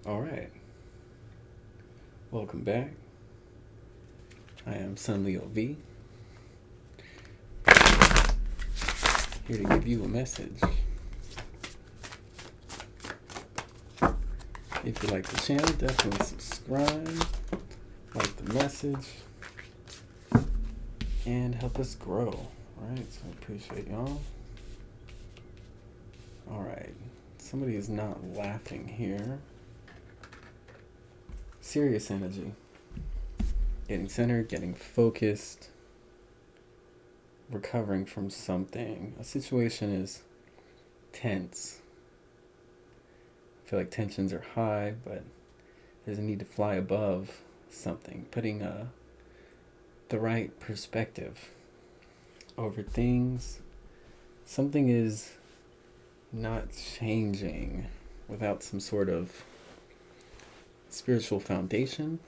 All right. Welcome back. I am Sun Leo V, here to give you a message. If you like the channel, definitely subscribe, like the message, and help us grow. All right, so I appreciate y'all. All right, somebody is not laughing here. Serious energy. Getting centered, getting focused, recovering from something. A situation is tense. I feel like tensions are high, but there's a need to fly above something, putting the right perspective over things. Something is not changing without some sort of spiritual foundation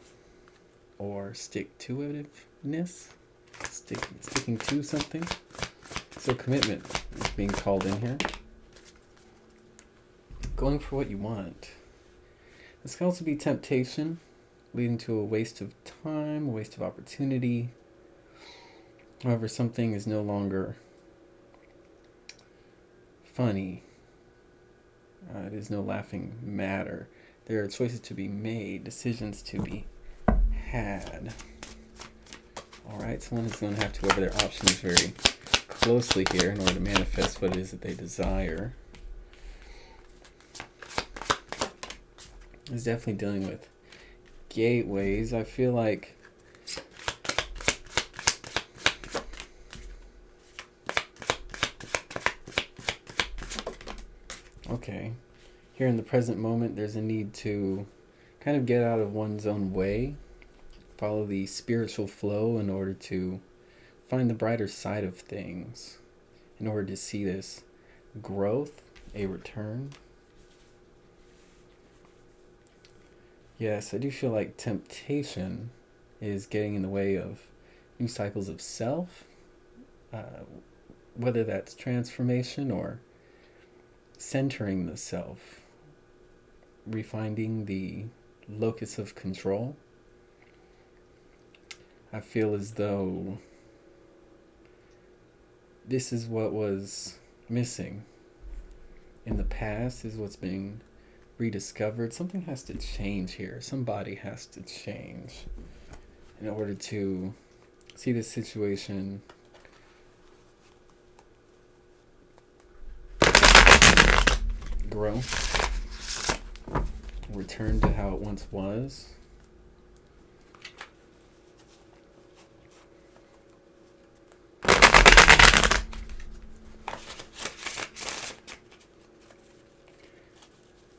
or stick-to-itiveness, sticking to something. So commitment is being called in here. Going for what you want. This can also be temptation, leading to a waste of time, a waste of opportunity. However, something is no longer funny. It is no laughing matter. There are choices to be made, decisions to be had. Alright, someone is going to have to go over their options very closely here in order to manifest what it is that they desire. It's definitely dealing with gateways. I feel like okay, here in the present moment, there's a need to kind of get out of one's own way, follow the spiritual flow in order to find the brighter side of things, in order to see this growth, a return. Yes, I do feel like temptation is getting in the way of new cycles of self, whether that's transformation or centering the self, refinding the locus of control. I feel as though this is what was missing in the past, is what's being rediscovered. Something has to change here. Somebody has to change in order to see this situation grow, return to how it once was.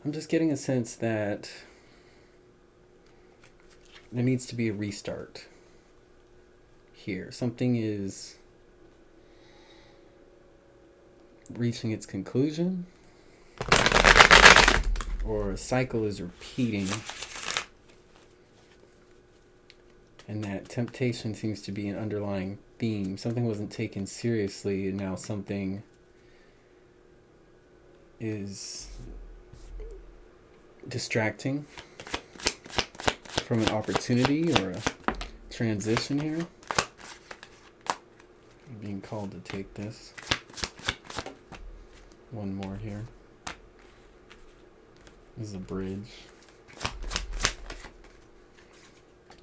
I'm just getting a sense that there needs to be a restart here. Something is reaching its conclusion, or a cycle is repeating, and that temptation seems to be an underlying theme. Something wasn't taken seriously, and now something is distracting from an opportunity or a transition here. I'm being called to take this. One more here. This is a bridge.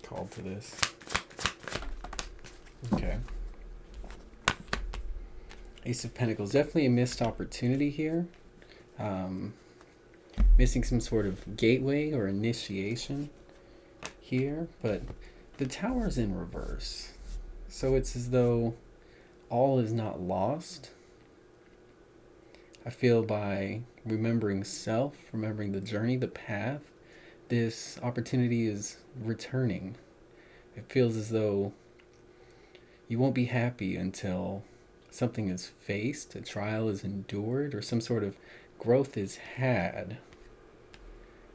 Called to this. Okay. Ace of Pentacles. Definitely a missed opportunity here. Missing some sort of gateway or initiation here, but the Tower is in reverse. So it's as though all is not lost. I feel by remembering self, remembering the journey, the path, this opportunity is returning. It feels as though you won't be happy until something is faced, a trial is endured, or some sort of growth is had.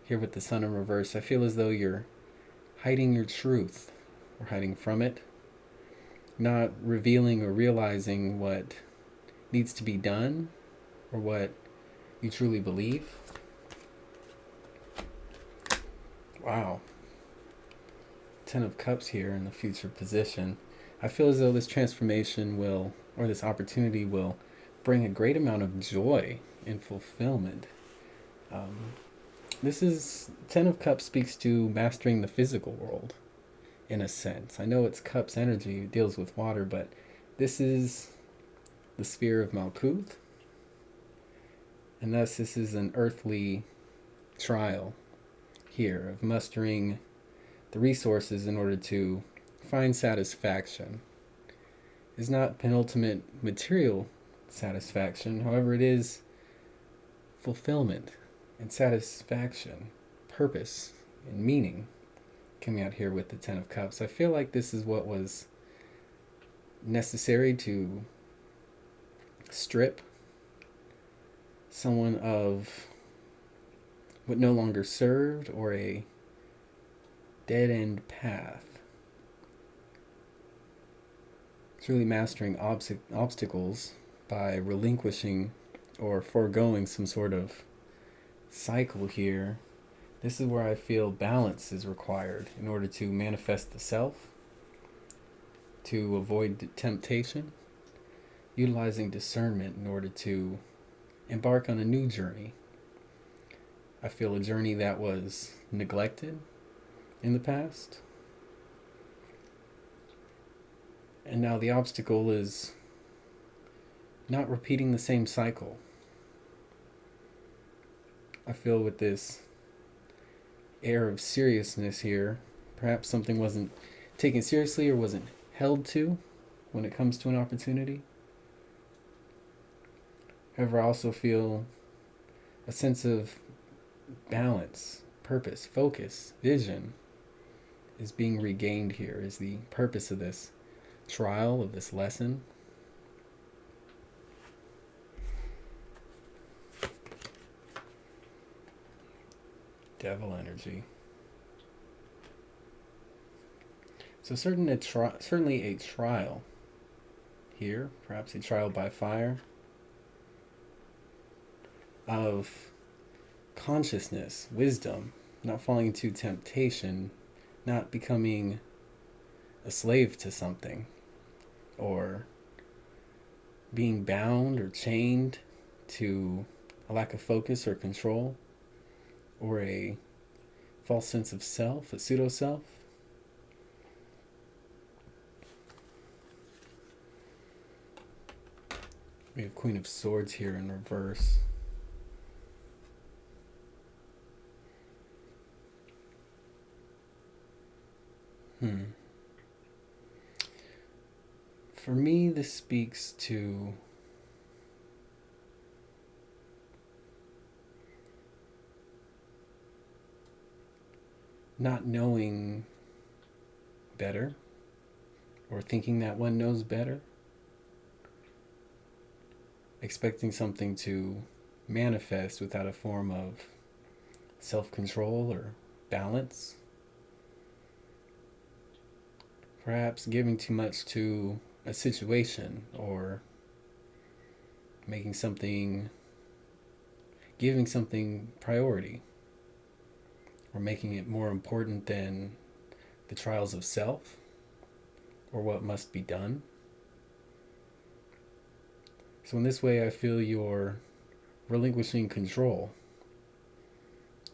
Here with the Sun in reverse, I feel as though you're hiding your truth or hiding from it, not revealing or realizing what needs to be done or what you truly believe. Wow. Ten of Cups here in the future position. I feel as though this transformation will, or this opportunity will, bring a great amount of joy and fulfillment. Um, this is Ten of Cups speaks to mastering the physical world, in a sense. I know it's Cups energy, it deals with water, but this is the sphere of Malkuth, and thus this is an earthly trial here of mustering the resources in order to find satisfaction. It's not penultimate material satisfaction, however, it is fulfillment and satisfaction, purpose and meaning coming out here with the Ten of Cups. I feel like this is what was necessary to strip someone of what no longer served or a dead end path. Truly mastering obstacles by relinquishing or foregoing some sort of cycle here. This is where I feel balance is required in order to manifest the self, to avoid temptation, utilizing discernment in order to embark on a new journey. I feel a journey that was neglected in the past. And now the obstacle is not repeating the same cycle. I feel with this air of seriousness here, perhaps something wasn't taken seriously or wasn't held to when it comes to an opportunity. However, I also feel a sense of balance, purpose, focus, vision is being regained here, is the purpose of this trial, of this lesson. Devil energy. So certainly a trial here, perhaps a trial by fire of consciousness, wisdom, not falling into temptation, not becoming a slave to something, or being bound or chained to a lack of focus or control, or a false sense of self, a pseudo-self. We have Queen of Swords here in reverse. For me, this speaks to not knowing better or thinking that one knows better, expecting something to manifest without a form of self-control or balance, perhaps giving too much to a situation or giving something priority, or making it more important than the trials of self or what must be done. So in this way, I feel you're relinquishing control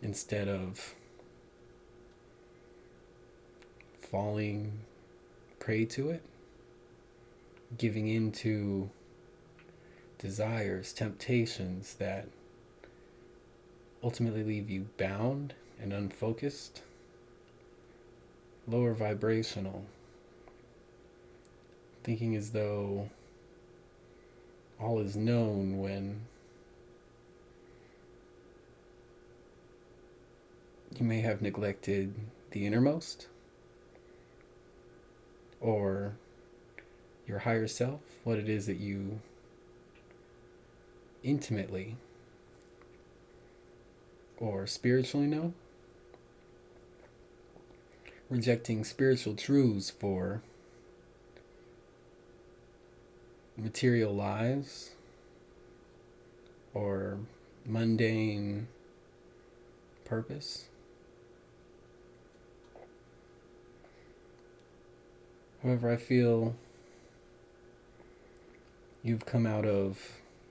instead of falling prey to it, giving in to desires, temptations that ultimately leave you bound and unfocused, lower vibrational, thinking as though all is known when you may have neglected the innermost or your higher self, what it is that you intimately or spiritually know, rejecting spiritual truths for material lives or mundane purpose. However, I feel you've come out of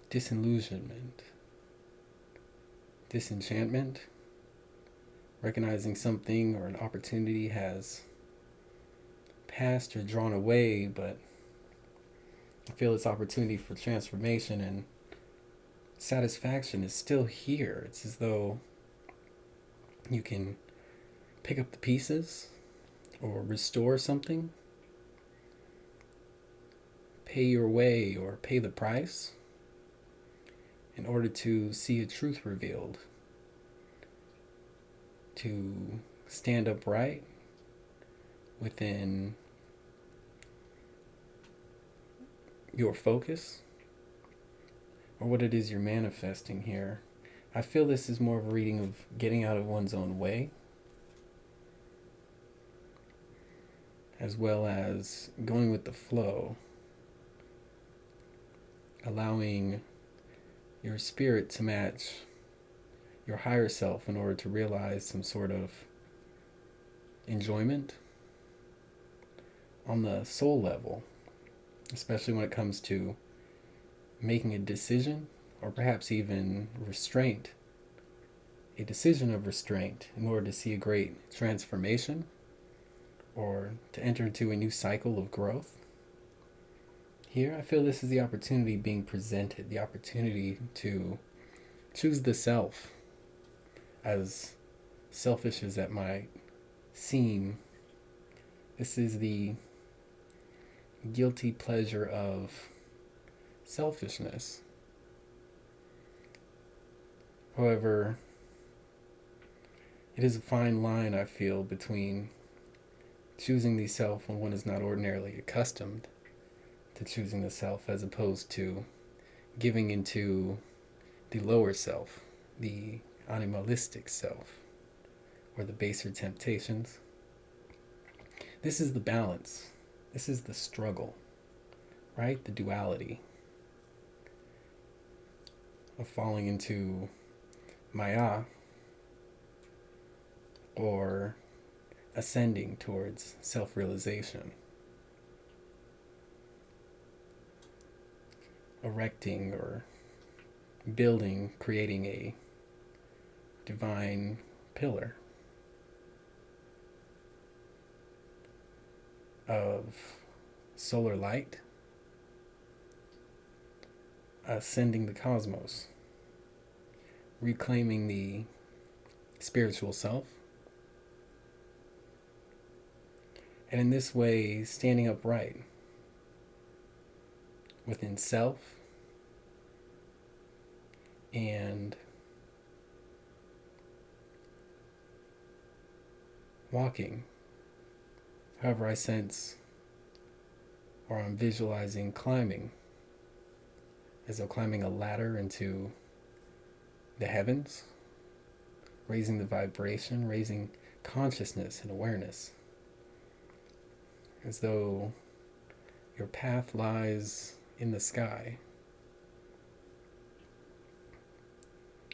disillusionment, disenchantment, recognizing something or an opportunity has passed or drawn away, but I feel this opportunity for transformation and satisfaction is still here. It's as though you can pick up the pieces or restore something, pay your way or pay the price in order to see a truth revealed, to stand upright within your focus or what it is you're manifesting here. I feel this is more of a reading of getting out of one's own way, as well as going with the flow, allowing your spirit to match your higher self in order to realize some sort of enjoyment on the soul level, especially when it comes to making a decision or perhaps even restraint, a decision of restraint in order to see a great transformation or to enter into a new cycle of growth. Here, I feel this is the opportunity being presented, the opportunity to choose the self. As selfish as that might seem, this is the guilty pleasure of selfishness. However, it is a fine line, I feel, between choosing the self when one is not ordinarily accustomed to choosing the self, as opposed to giving into the lower self, the animalistic self, or the baser temptations. This is the balance. This is the struggle, right? The duality of falling into Maya or ascending towards self-realization, erecting or building, creating a divine pillar of solar light, ascending the cosmos, reclaiming the spiritual self, and in this way standing upright within self and walking. However, I sense, or I'm visualizing climbing, as though climbing a ladder into the heavens, raising the vibration, raising consciousness and awareness, as though your path lies in the sky.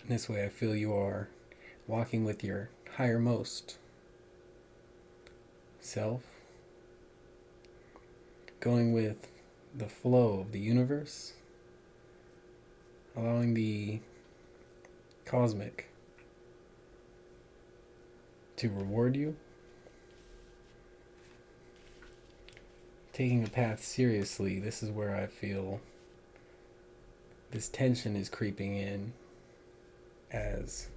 In this way, I feel you are walking with your highermost self, going with the flow of the universe, allowing the cosmic to reward you, taking a path seriously. This is where I feel this tension is creeping in, as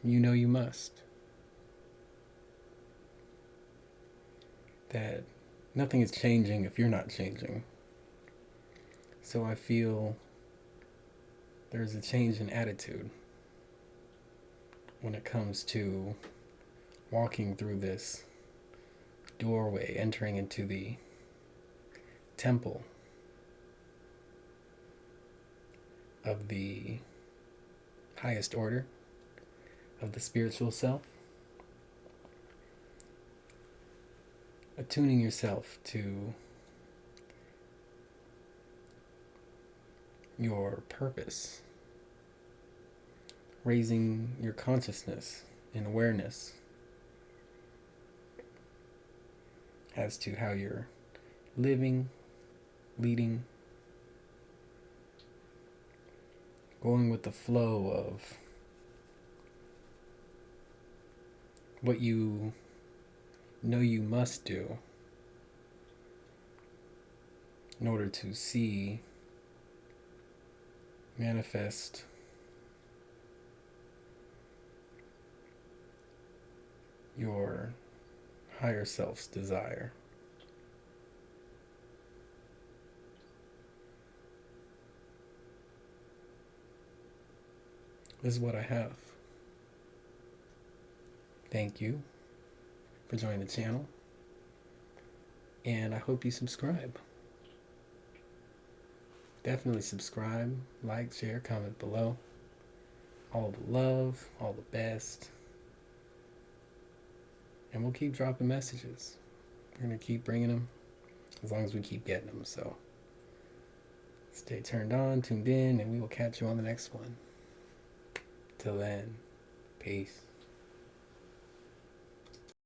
you know you must. That nothing is changing if you're not changing. So I feel there's a change in attitude when it comes to walking through this doorway, entering into the temple of the highest order of the spiritual self, attuning yourself to your purpose, raising your consciousness and awareness, as to how you're living, leading, going with the flow of what you know you must do in order to see, manifest your higher self's desire. This is what I have. Thank you for joining the channel, and I hope you subscribe. Definitely subscribe, like, share, comment below. All the love, all the best. And we'll keep dropping messages. We're going to keep bringing them as long as we keep getting them. So stay turned on, tuned in, and we will catch you on the next one. Till then, peace.